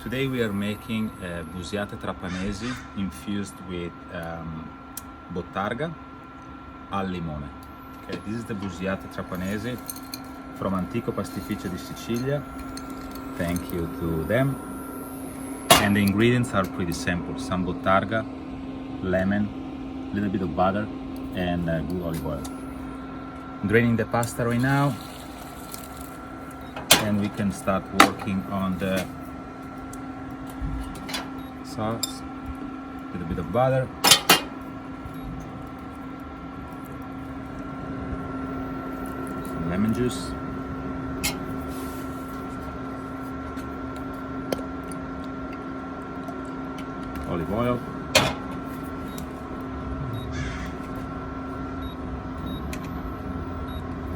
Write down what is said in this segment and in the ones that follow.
Today we are making Busiate Trapanesi infused with bottarga al limone. Okay, this is the Busiate Trapanesi from Antico Pastificio di Sicilia. Thank you to them. And the ingredients are pretty simple: some bottarga, lemon, a little bit of butter, and good olive oil. I'm draining the pasta right now, and we can start working on the sauce. A little bit of butter, some lemon juice, olive oil,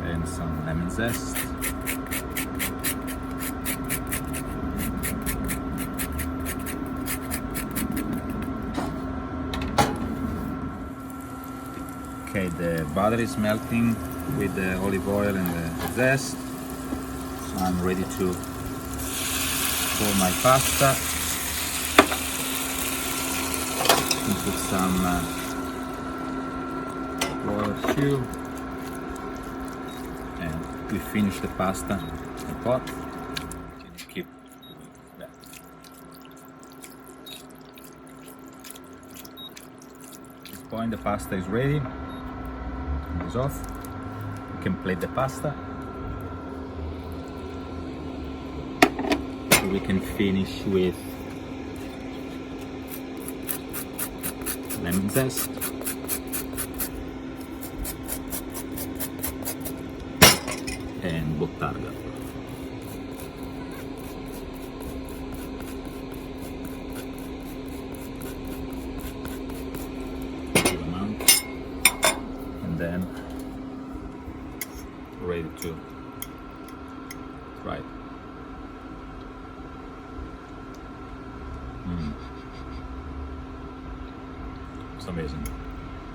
and some lemon zest. Okay, the butter is melting with the olive oil and the zest, so I'm ready to pour my pasta. Put some water too, and we finish the pasta in the pot. Keep that. At this point the pasta is ready. It is off. We can plate the pasta. So we can finish with lemon zest, and bottarga. Good amount, and then ready to try it. It's amazing.